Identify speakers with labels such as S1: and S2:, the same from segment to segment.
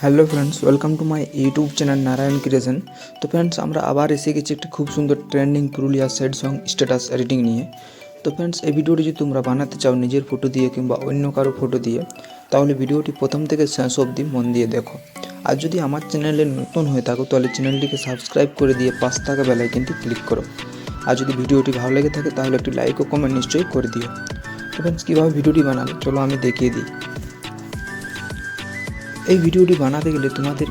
S1: Hello friends, welcome to my YouTube channel Narayan creation. তো friends, আমরা আবার এসে গেছি একটি খুব সুন্দর trending Purulia sad song status editing নিয়ে। তো ফ্রেন্ডস, এই ভিডিওটি যদি তোমরা বানাতে চাও নিজের ফটো দিয়ে কিংবা অন্য কারো ফটো দিয়ে, তাহলে ভিডিওটি প্রথম থেকে শেষ অবধি মন দিয়ে দেখো। আর যদি আমার চ্যানেলে নতুন হয়ে থাকো তাহলে চ্যানেলটিকে সাবস্ক্রাইব করে দিয়ে পাশ থাকা বেল আইকনটি ক্লিক করো। আর যদি ভিডিওটি ভালো লেগে থাকে তাহলে একটি লাইক ও কমেন্ট নিশ্চয়ই করে দিও। তো ফ্রেন্ডস, কীভাবে ভিডিওটি বানাবে চলো আমি দেখিয়ে দিই। এই ভিডিওটি বানাতে গেলে তোমাদের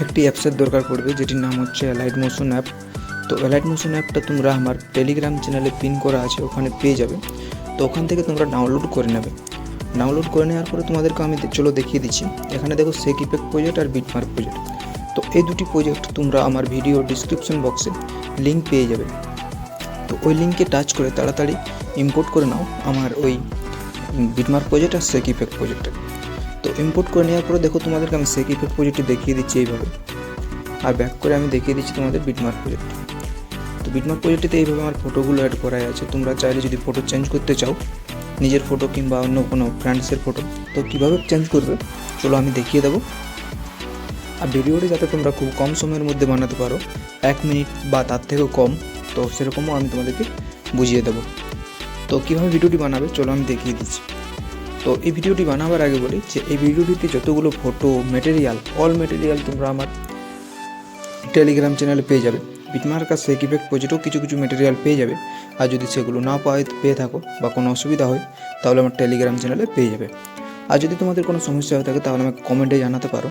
S1: একটি অ্যাপসের দরকার পড়বে, যেটির নাম হচ্ছে এলাইট মোশন অ্যাপ। তো এলাইট মোশন অ্যাপটা তোমরা আমার টেলিগ্রাম চ্যানেলে পিন করা আছে, ওখানে পেয়ে যাবে। তো ওখান থেকে তোমরা ডাউনলোড করে নেবে। ডাউনলোড করে নেওয়ার পরে তোমাদেরকে আমি চলো দেখিয়ে দিচ্ছি। এখানে দেখো সেক ইফেক্ট প্রজেক্ট আর বিটমার্ক প্রজেক্ট। তো এই দুটি প্রজেক্ট তোমরা আমার ভিডিও ডিসক্রিপশন বক্সে লিঙ্ক পেয়ে যাবে। তো ওই লিঙ্কে টাচ করে তাড়াতাড়ি ইম্পোর্ট করে নাও আমার ওই বিটমার্ক প্রজেক্ট আর সেক ইফেক্ট প্রজেক্টটা। তো ইম্পোর্ট করে নেওয়ার পরে দেখো তোমাদেরকে আমি সেক ইফেক্ট প্রজেক্টটি দেখিয়ে দিচ্ছি এইভাবে, আর ব্যাক করে আমি দেখিয়ে দিচ্ছি তোমাদের বিটমার্ক প্রজেক্ট। তো বিটমার্ক প্রজেক্টটিতে এইভাবে আমার ফটোগুলো অ্যাড করাই আছে। তোমরা চাইলে যদি ফটো চেঞ্জ করতে চাও, নিজের ফটো কিংবা অন্য কোনো ফ্রেন্ডসের ফটো, তো কীভাবে চেঞ্জ করবে চলো আমি দেখিয়ে দেবো। আর ভিডিওটি যাতে তোমরা খুব কম সময়ের মধ্যে বানাতে পারো, 1 মিনিট বা তার থেকেও কম, তো সেরকমও আমি তোমাদেরকে বুঝিয়ে দেবো। তো কীভাবে ভিডিওটি বানাবে চলো আমি দেখিয়ে দিচ্ছি। তো এই ভিডিওটি বানাবার আগে বলি যে এই ভিডিওটিতে যতগুলো ফটো ম্যাটেরিয়াল, অল ম্যাটেরিয়াল তোমরা আমার টেলিগ্রাম চ্যানেলে পেয়ে যাবে। বিটমার্ক আর সেক ইফেক্ট প্রজেক্টেও কিছু কিছু ম্যাটেরিয়াল পেয়ে যাবে। আর যদি সেগুলো না পেয়ে থাকো বা কোনো অসুবিধা হয় তাহলে আমার টেলিগ্রাম চ্যানেলে পেয়ে যাবে। আর যদি তোমাদের কোনো সমস্যা হয়ে থাকে তাহলে আমাকে কমেন্টে জানাতে পারো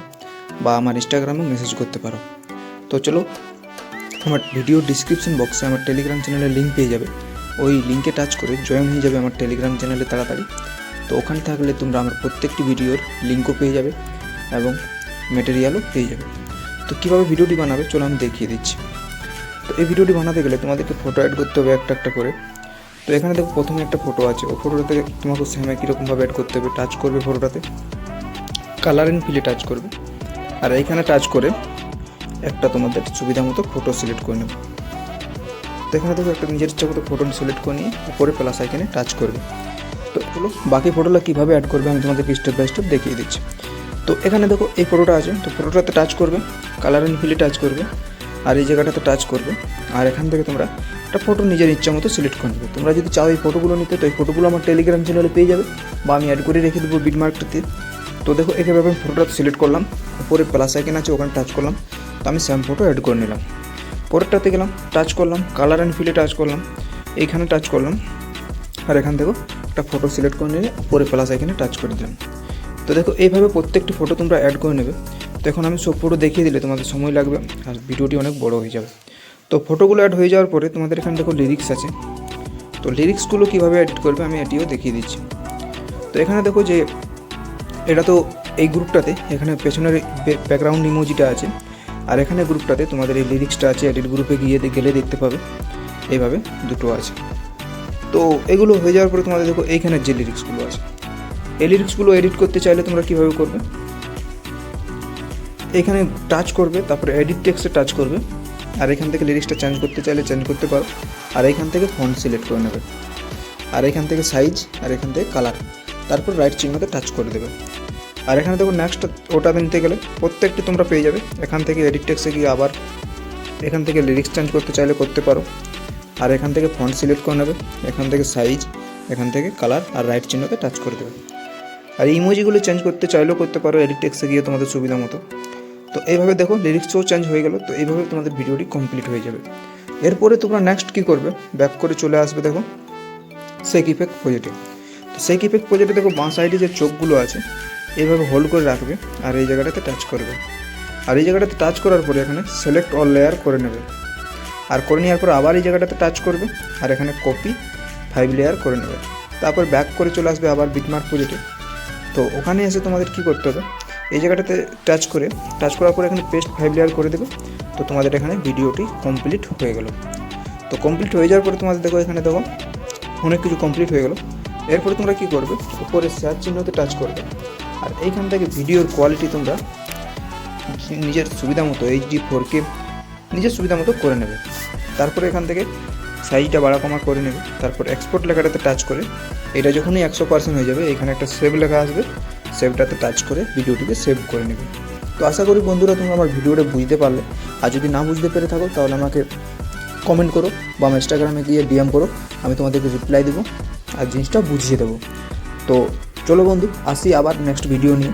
S1: বা আমার ইনস্টাগ্রামে মেসেজ করতে পারো। তো চলো, আমার ভিডিও ডিসক্রিপশন বক্সে আমার টেলিগ্রাম চ্যানেলের লিঙ্ক পেয়ে যাবে। ওই লিঙ্কে টাচ করে জয়েন হয়ে যাবে আমার টেলিগ্রাম চ্যানেলে তাড়াতাড়ি। তো ওখানে থাকলে তোমরা আমার প্রত্যেকটি ভিডিওর লিঙ্কও পেয়ে যাবে এবং ম্যাটেরিয়ালও পেয়ে যাবে। তো কীভাবে ভিডিওটি বানাবে চলো আমি দেখিয়ে দিচ্ছি। তো এই ভিডিওটি বানাতে গেলে তোমাদেরকে ফটো অ্যাড করতে হবে একটা একটা করে। তো এখানে দেখো প্রথমে একটা ফটো আছে, ও ফটোটাতে তোমাকে সেম কীরকমভাবে অ্যাড করতে হবে। টাচ করবে ফটোটাতে, কালার অ্যান্ড ফিলে টাচ করবে, আর এইখানে টাচ করে একটা তোমাদের সুবিধা মতো ফটো সিলেক্ট করে নেবে। তো এখানে দেখো একটা নিজের ইচ্ছা মতো ফটো সিলেক্ট করে নিয়ে উপরে প্লাস আইকনে টাচ করবে। তো চলো বাকি ফটোটা কীভাবে অ্যাড করবে আমি তোমাদেরকে স্টেপ বাই স্টেপ দেখিয়ে দিচ্ছি। তো এখানে দেখো এই ফটোটা আছে, তো ফটোটাতে টাচ করবে, কালার অ্যান্ড ফিলে টাচ করবে, আর এই জায়গাটাতে টাচ করবে। আর এখান থেকে তোমরা একটা ফটো নিজের ইচ্ছা মতো সিলেক্ট করে নেবে। তোমরা যদি চাও এই ফটোগুলো নিতে, তো এই ফটোগুলো আমার টেলিগ্রাম চ্যানেলে পেয়ে যাবে বা আমি অ্যাড করে রেখে দেবো বিটমার্কটাতে। তো দেখো এভাবে আমি ফটোটা সিলেক্ট করলাম, উপরে প্লাস আইকন আছে ওখানে টাচ করলাম। তো আমি সেম ফটো অ্যাড করে নিলাম। পরেরটাতে গেলাম, টাচ করলাম, কালার অ্যান্ড ফিলে টাচ করলাম, এইখানে টাচ করলাম, আর এখান থেকেও একটা ফটো সিলেক্ট করে নিয়ে উপরে প্লাস আইকনে টাচ করে দিলাম। তো দেখো এইভাবে প্রত্যেকটি ফটো তোমরা অ্যাড করে নেবে। তো এখন আমি সব ফটো দেখিয়ে দিলে তোমাদের সময় লাগবে আর ভিডিওটি অনেক বড় হয়ে যাবে। তো ফটোগুলো অ্যাড হয়ে যাওয়ার পরে তোমাদের এখানে দেখো লিরিক্স আছে। তো লিরিক্সগুলো কীভাবে এডিট করবে আমি এটিও দেখিয়ে দিচ্ছি। তো এখানে দেখো যে এটা তো এই গ্রুপটাতে এখানে পেছনের ব্যাকগ্রাউন্ড ইমোজিটা আছে, আর এখানে গ্রুপটাতে তোমাদের এই লিরিক্সটা আছে। এডিট গ্রুপে গেলে দেখতে পাবে এইভাবে দুটো আছে। তো এগুলো হয়ে যাওয়ার পরে তোমাদের দেখো এইখানে যে লিরিক্সগুলো আছে, এই লিরিক্সগুলো এডিট করতে চাইলে তোমরা কীভাবে করবে, এখানে টাচ করবে, তারপরে এডিট টেক্সটে টাচ করবে, আর এখান থেকে লিরিক্সটা চেঞ্জ করতে চাইলে চেঞ্জ করতে পারো। আর এখান থেকে ফন্ট সিলেক্ট করে নেবে, আর এখান থেকে সাইজ, আর এখান থেকে কালার, তারপর রাইট চিহ্নতে টাচ করে দেবে। আর এখানে দেখো নেক্সট ওটা নিতে গেলে প্রত্যেকটি তোমরা পেয়ে যাবে। এখান থেকে এডিট টেক্সটে গিয়ে আবার এখান থেকে লিরিক্স চেঞ্জ করতে চাইলে করতে পারো, আর এখান থেকে ফন্ট সিলেক্ট করে নেবে, এখান থেকে সাইজ, এখান থেকে কালার, আর রাইট চিহ্নতে টাচ করে দেবে। আর ইমোজিগুলো চেঞ্জ করতে চাইলেও করতে পারো এডিট টেক্সটে গিয়ে তোমাদের সুবিধা মতো। তো এইভাবে দেখো লিরিক্সও চেঞ্জ হয়ে গেল। তো এইভাবে তোমাদের ভিডিওটি কমপ্লিট হয়ে যাবে। এরপরে তোমরা নেক্সট কী করবে, ব্যাক করে চলে আসবে দেখো সেক ইফেক্ট প্রজেক্টে। তো সেক ইফেক্ট প্রজেক্টে দেখো বাঁ সাইডে যে চোখগুলো আছে এইভাবে হোল্ড করে রাখবে, আর এই জায়গাটাতে টাচ করবে। আর এই জায়গাটাতে টাচ করার পরে এখানে সিলেক্ট অল লেয়ার করে নেবে, আর করে নেওয়ার পর আবার এই জায়গাটাতে টাচ করবে, আর এখানে কপি 5 লেয়ার করে নেবে। তারপর ব্যাক করে চলে আসবে আবার বিটমার্ক প্রজেক্টে। তো ওখানে এসে তোমাদের কী করতে হবে, এই জায়গাটাতে টাচ করার পরে এখানে পেস্ট 5 লেয়ার করে দেবে। তো তোমাদের এখানে ভিডিওটি কমপ্লিট হয়ে গেল। তো কমপ্লিট হয়ে যাওয়ার পরে তোমাদের দেখো এখানে দেখো অনেক কিছু কমপ্লিট হয়ে গেল। এরপরে তোমরা কী করবে, উপরে শেয়ার চিহ্নতে টাচ করবে, আর এইখান থেকে ভিডিওর কোয়ালিটি তোমরা নিজের সুবিধা মতো HD 4K নিজের সুবিধা মতো করে নেবে। তারপরে এখান থেকে সাইজটা বাড়া কমা করে নেবে। তারপর এক্সপোর্ট লেখাটাতে টাচ করে এটা যখনই 100% হয়ে যাবে এখানে একটা সেভ লেখা আসবে, সেভটাতে টাচ করে ভিডিওটিকে সেভ করে নেবে। তো আশা করি বন্ধুরা তোমরা আমার ভিডিওটা বুঝতে পারলে। আর যদি না বুঝতে পেরে থাকো তাহলে আমাকে কমেন্ট করো বা আমার ইনস্টাগ্রামে গিয়ে ডিএম করো, আমি তোমাদেরকে রিপ্লাই দেবো আর জিনিসটা বুঝিয়ে দেবো। তো চলো বন্ধু, আসি আবার নেক্সট ভিডিও নিয়ে।